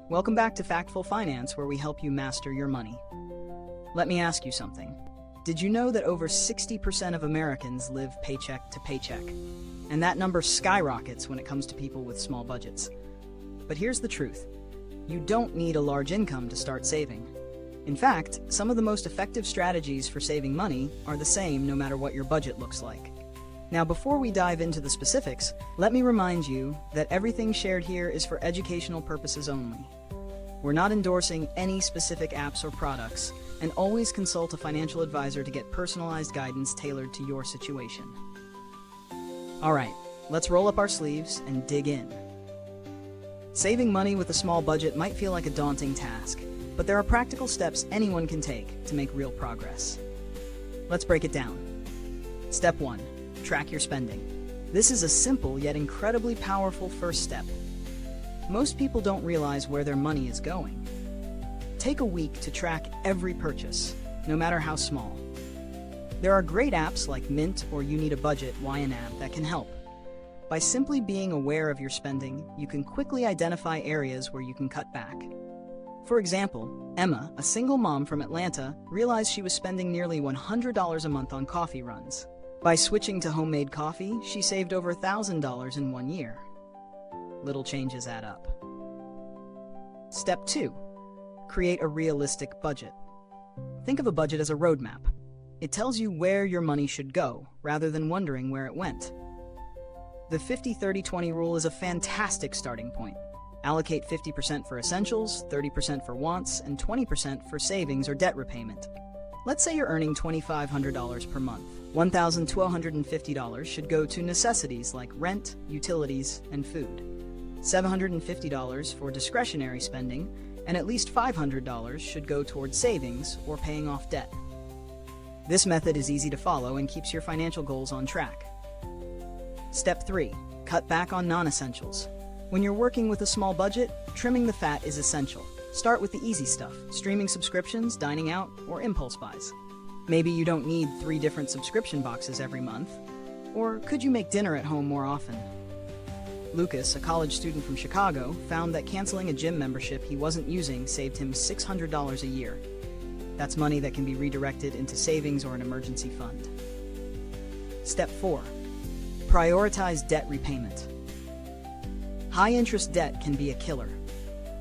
Welcome back to Factful Finance, where we help you master your money. Let me ask you something. Did you know that over 60% of Americans live paycheck to paycheck? And that number skyrockets when it comes to people with small budgets. But here's the truth. You don't need a large income to start saving. In fact, some of the most effective strategies for saving money are the same no matter what your budget looks like. Now, before we dive into the specifics, let me remind you that everything shared here is for educational purposes only. We're not endorsing any specific apps or products, and always consult a financial advisor to get personalized guidance tailored to your situation. All right, let's roll up our sleeves and dig in. Saving money with a small budget might feel like a daunting task, but there are practical steps anyone can take to make real progress. Let's break it down. Step 1. Track your spending. This is a simple yet incredibly powerful first step. Most people don't realize where their money is going. Take a week to track every purchase, no matter how small. There are great apps like Mint or You Need a Budget YNAB that can help. By simply being aware of your spending, you can quickly identify areas where you can cut back. For example, Emma, a single mom from Atlanta, realized she was spending nearly $100 a month on coffee runs. By switching to homemade coffee, she saved over $1,000 in 1 year. Little changes add up. Step 2. Create a realistic budget. Think of a budget as a roadmap. It tells you where your money should go, rather than wondering where it went. The 50-30-20 rule is a fantastic starting point. Allocate 50% for essentials, 30% for wants, and 20% for savings or debt repayment. Let's say you're earning $2,500 per month. $1,250 should go to necessities like rent, utilities, and food. $750 for discretionary spending, and at least $500 should go towards savings or paying off debt. This method is easy to follow and keeps your financial goals on track. Step 3. Cut back on non-essentials. When you're working with a small budget, trimming the fat is essential. Start with the easy stuff: streaming subscriptions, dining out, or impulse buys. Maybe you don't need 3 different subscription boxes every month. Or could you make dinner at home more often? Lucas, a college student from Chicago, found that canceling a gym membership he wasn't using saved him $600 a year. That's money that can be redirected into savings or an emergency fund. Step 4. Prioritize debt repayment. High-interest debt can be a killer.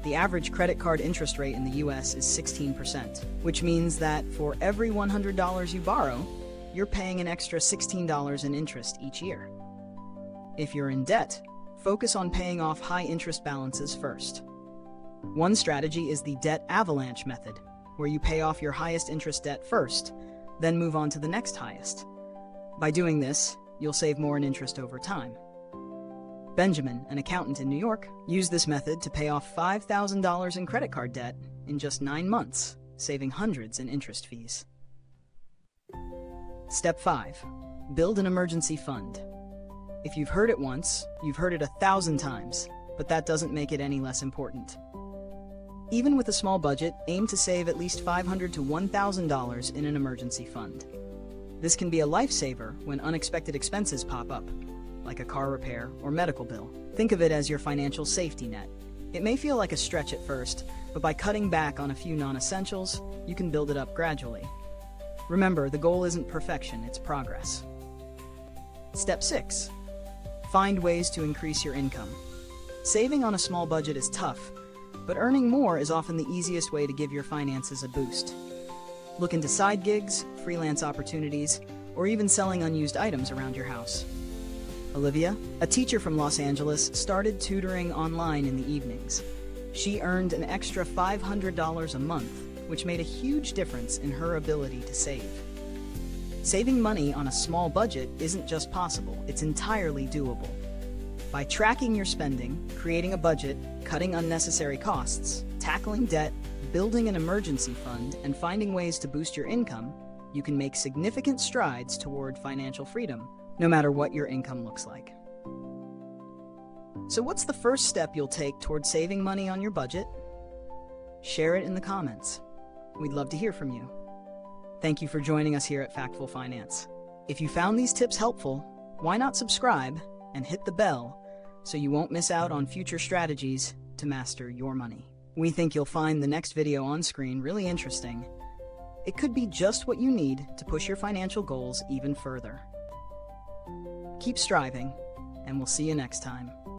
The average credit card interest rate in the US is 16%, which means that for every $100 you borrow, you're paying an extra $16 in interest each year. If you're in debt, focus on paying off high-interest balances first. One strategy is the debt avalanche method, where you pay off your highest interest debt first, then move on to the next highest. By doing this, you'll save more in interest over time. Benjamin, an accountant in New York, used this method to pay off $5,000 in credit card debt in just 9 months, saving hundreds in interest fees. Step 5. Build an emergency fund. If you've heard it once, you've heard it 1,000 times, but that doesn't make it any less important. Even with a small budget, aim to save at least $500 to $1,000 in an emergency fund. This can be a lifesaver when unexpected expenses pop up, like a car repair or medical bill. Think of it as your financial safety net. It may feel like a stretch at first, but by cutting back on a few non-essentials, you can build it up gradually. Remember, the goal isn't perfection, it's progress. Step 6. Find ways to increase your income. Saving on a small budget is tough, but earning more is often the easiest way to give your finances a boost. Look into side gigs, freelance opportunities, or even selling unused items around your house. Olivia, a teacher from Los Angeles, started tutoring online in the evenings. She earned an extra $500 a month, which made a huge difference in her ability to save. Saving money on a small budget isn't just possible, it's entirely doable. By tracking your spending, creating a budget, cutting unnecessary costs, tackling debt, building an emergency fund, and finding ways to boost your income, you can make significant strides toward financial freedom, no matter what your income looks like. So what's the first step you'll take toward saving money on your budget? Share it in the comments. We'd love to hear from you. Thank you for joining us here at Factful Finance. If you found these tips helpful, why not subscribe and hit the bell so you won't miss out on future strategies to master your money. We think you'll find the next video on screen really interesting. It could be just what you need to push your financial goals even further. Keep striving, and we'll see you next time.